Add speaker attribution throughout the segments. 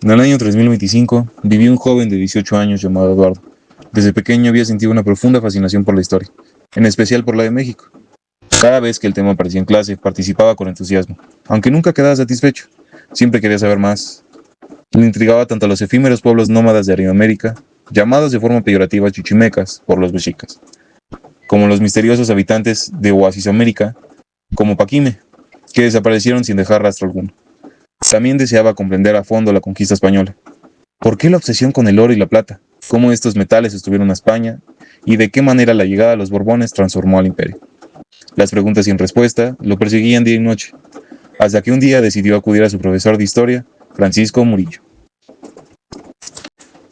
Speaker 1: En el año 3025 vivía un joven de 18 años llamado Eduardo. Desde pequeño había sentido una profunda fascinación por la historia, en especial por la de México. Cada vez que el tema aparecía en clase, participaba con entusiasmo, aunque nunca quedaba satisfecho. Siempre quería saber más. Le intrigaba tanto a los efímeros pueblos nómadas de Aridoamérica, llamados de forma peyorativa chichimecas por los mexicas, como los misteriosos habitantes de Oasisamérica, como Paquime, que desaparecieron sin dejar rastro alguno. También deseaba comprender a fondo la conquista española. ¿Por qué la obsesión con el oro y la plata? ¿Cómo estos metales estuvieron a España? ¿Y de qué manera la llegada de los Borbones transformó al imperio? Las preguntas sin respuesta lo perseguían día y noche, hasta que un día decidió acudir a su profesor de historia, Francisco Murillo.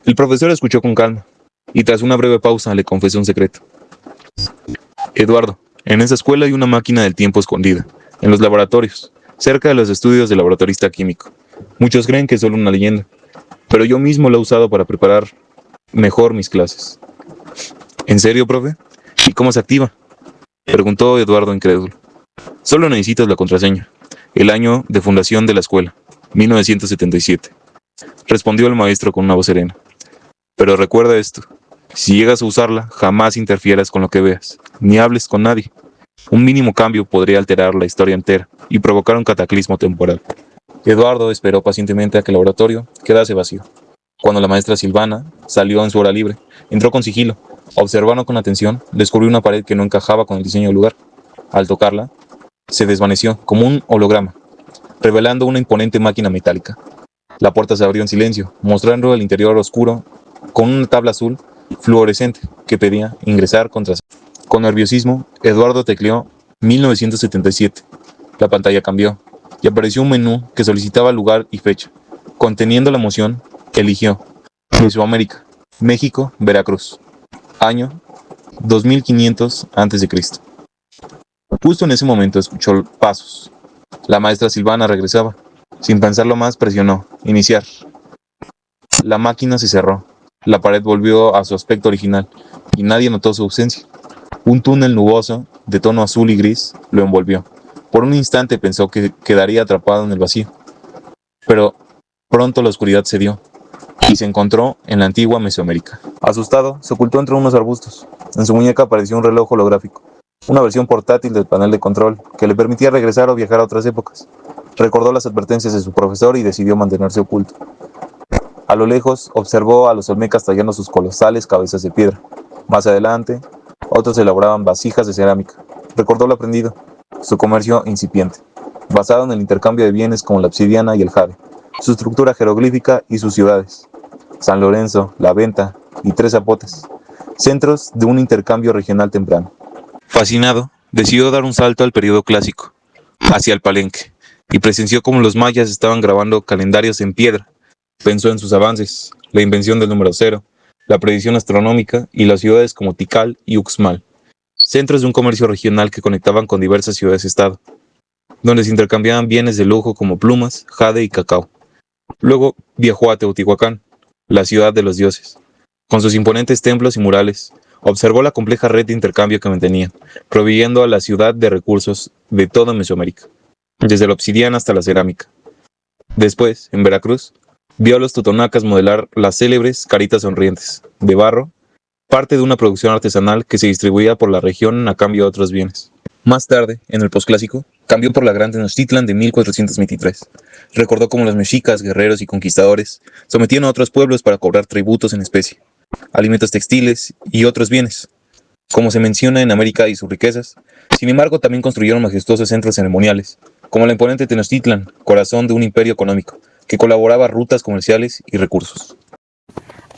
Speaker 1: El profesor escuchó con calma, y tras una breve pausa le confesó un secreto. Eduardo, en esa escuela hay una máquina del tiempo escondida, en los laboratorios, cerca de los estudios del laboratorista químico. Muchos creen que es solo una leyenda, pero yo mismo la he usado para preparar mejor mis clases. ¿En serio, profe? ¿Y cómo se activa? Preguntó Eduardo incrédulo. Solo necesitas la contraseña. El año de fundación de la escuela, 1977. Respondió el maestro con una voz serena. Pero recuerda esto. Si llegas a usarla, jamás interfieras con lo que veas, ni hables con nadie. Un mínimo cambio podría alterar la historia entera y provocar un cataclismo temporal. Eduardo esperó pacientemente a que el laboratorio quedase vacío. Cuando la maestra Silvana salió en su hora libre, entró con sigilo. Observando con atención, descubrió una pared que no encajaba con el diseño del lugar. Al tocarla, se desvaneció como un holograma, revelando una imponente máquina metálica. La puerta se abrió en silencio, mostrando el interior oscuro con una tabla azul fluorescente que pedía ingresar contraseña. Con nerviosismo, Eduardo tecleó 1977. La pantalla cambió y apareció un menú que solicitaba lugar y fecha. Conteniendo la moción, eligió Mesoamérica, México, Veracruz. Año 2500 a.C. Justo en ese momento escuchó pasos. La maestra Silvana regresaba. Sin pensarlo más, presionó iniciar. La máquina se cerró. La pared volvió a su aspecto original y nadie notó su ausencia. Un túnel nuboso, de tono azul y gris, lo envolvió. Por un instante pensó que quedaría atrapado en el vacío. Pero pronto la oscuridad cedió y se encontró en la antigua Mesoamérica. Asustado, se ocultó entre unos arbustos. En su muñeca apareció un reloj holográfico, una versión portátil del panel de control que le permitía regresar o viajar a otras épocas. Recordó las advertencias de su profesor y decidió mantenerse oculto. A lo lejos, observó a los olmecas tallando sus colosales cabezas de piedra. Más adelante, otros elaboraban vasijas de cerámica. Recordó lo aprendido, su comercio incipiente, basado en el intercambio de bienes como la obsidiana y el jade, su estructura jeroglífica y sus ciudades, San Lorenzo, La Venta y Tres Zapotes, centros de un intercambio regional temprano. Fascinado, decidió dar un salto al periodo clásico, hacia el Palenque, y presenció cómo los mayas estaban grabando calendarios en piedra. Pensó en sus avances, la invención del número cero, la predicción astronómica y las ciudades como Tikal y Uxmal, centros de un comercio regional que conectaban con diversas ciudades-estado, donde se intercambiaban bienes de lujo como plumas, jade y cacao. Luego viajó a Teotihuacán, la ciudad de los dioses. Con sus imponentes templos y murales, observó la compleja red de intercambio que mantenían, proveyendo a la ciudad de recursos de toda Mesoamérica, desde la obsidiana hasta la cerámica. Después, en Veracruz, vio a los totonacas modelar las célebres caritas sonrientes, de barro, parte de una producción artesanal que se distribuía por la región a cambio de otros bienes. Más tarde, en el posclásico, cambió por la Gran Tenochtitlan de 1423. Recordó cómo los mexicas, guerreros y conquistadores sometían a otros pueblos para cobrar tributos en especie, alimentos textiles y otros bienes, como se menciona en América y sus riquezas. Sin embargo, también construyeron majestuosos centros ceremoniales, como la imponente Tenochtitlan, corazón de un imperio económico, que colaboraba rutas comerciales y recursos.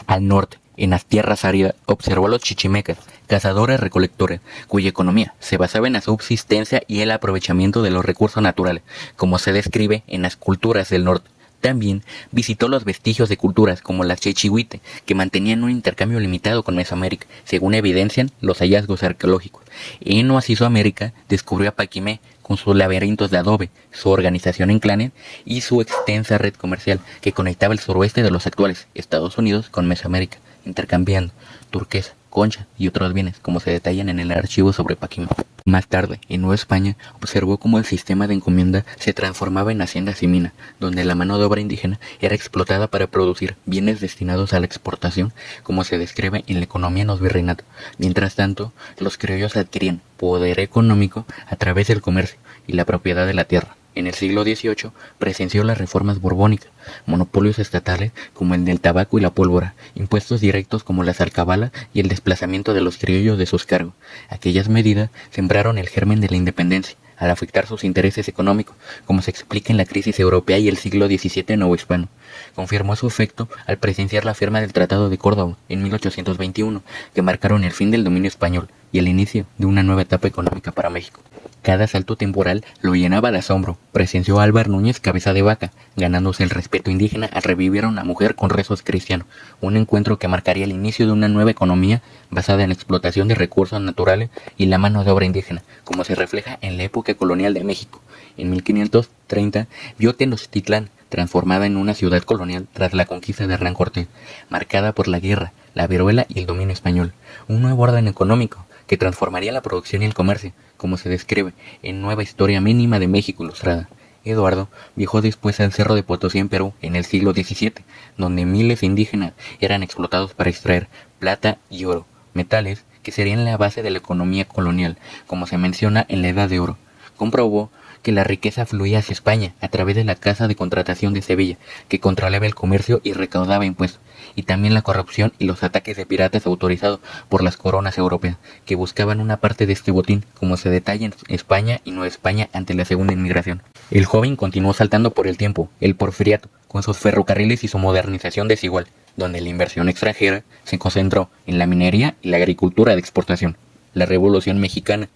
Speaker 2: Al norte, en las tierras áridas, observó a los chichimecas, cazadores-recolectores, cuya economía se basaba en la subsistencia y el aprovechamiento de los recursos naturales, como se describe en las culturas del norte. También visitó los vestigios de culturas como la Chechihuite, que mantenían un intercambio limitado con Mesoamérica, según evidencian los hallazgos arqueológicos. En Oasisoamérica descubrió a Paquimé con sus laberintos de adobe, su organización en clanes y su extensa red comercial que conectaba el suroeste de los actuales Estados Unidos con Mesoamérica, intercambiando turquesa, concha y otros bienes, como se detallan en el archivo sobre Paquimé. Más tarde, en Nueva España, observó cómo el sistema de encomienda se transformaba en haciendas y minas, donde la mano de obra indígena era explotada para producir bienes destinados a la exportación, como se describe en la economía en los virreinatos. Mientras tanto, los criollos adquirían poder económico a través del comercio y la propiedad de la tierra. En el siglo XVIII presenció las reformas borbónicas, monopolios estatales como el del tabaco y la pólvora, impuestos directos como las alcabalas y el desplazamiento de los criollos de sus cargos. Aquellas medidas sembraron el germen de la independencia, al afectar sus intereses económicos, como se explica en la crisis europea y el siglo XVII novohispano. Confirmó su efecto al presenciar la firma del Tratado de Córdoba en 1821, que marcaron el fin del dominio español y el inicio de una nueva etapa económica para México. Cada salto temporal lo llenaba de asombro. Presenció a Álvar Núñez Cabeza de Vaca, ganándose el respeto indígena al revivir a una mujer con rezos cristianos, un encuentro que marcaría el inicio de una nueva economía basada en la explotación de recursos naturales y la mano de obra indígena, como se refleja en la época colonial de México. En 1530 vio Tenochtitlán transformada en una ciudad colonial tras la conquista de Hernán Cortés, marcada por la guerra, la viruela y el dominio español. Un nuevo orden económico que transformaría la producción y el comercio, como se describe en Nueva Historia Mínima de México Ilustrada. Eduardo viajó después al Cerro de Potosí en Perú en el siglo XVII, donde miles de indígenas eran explotados para extraer plata y oro, metales que serían la base de la economía colonial, como se menciona en la Edad de Oro. Comprobó que la riqueza fluía hacia España a través de la Casa de Contratación de Sevilla, que controlaba el comercio y recaudaba impuestos, y también la corrupción y los ataques de piratas autorizados por las coronas europeas, que buscaban una parte de este botín, como se detalla en España y Nueva España ante la segunda inmigración. El joven continuó saltando por el tiempo, el porfiriato, con sus ferrocarriles y su modernización desigual, donde la inversión extranjera se concentró en la minería y la agricultura de exportación. La Revolución Mexicana,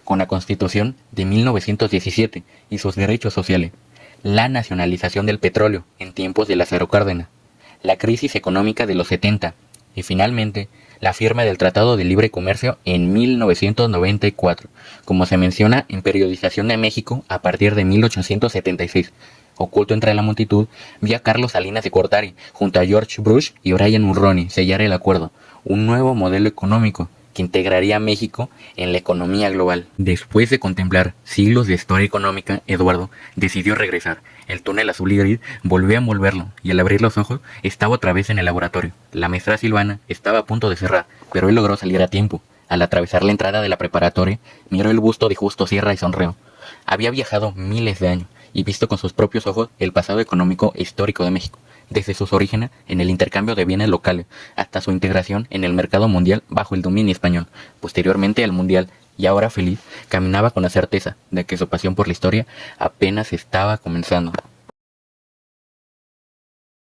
Speaker 2: con la Constitución de 1917 y sus derechos sociales, la nacionalización del petróleo en tiempos de Lázaro Cárdenas, la crisis económica de los 70 y finalmente la firma del Tratado de Libre Comercio en 1994, como se menciona en Periodización de México a partir de 1876. Oculto entre la multitud, vi a Carlos Salinas de Gortari junto a George Bush y Brian Mulroney sellar el acuerdo, un nuevo modelo económico que integraría a México en la economía global. Después de contemplar siglos de historia económica, Eduardo decidió regresar. El túnel azul y gris volvió a envolverlo, y al abrir los ojos, estaba otra vez en el laboratorio. La maestra Silvana estaba a punto de cerrar, pero él logró salir a tiempo. Al atravesar la entrada de la preparatoria, miró el busto de Justo Sierra y sonrió. Había viajado miles de años y visto con sus propios ojos el pasado económico e histórico de México, desde sus orígenes en el intercambio de bienes locales hasta su integración en el mercado mundial bajo el dominio español, posteriormente al mundial, y ahora feliz, caminaba con la certeza de que su pasión por la historia apenas estaba comenzando.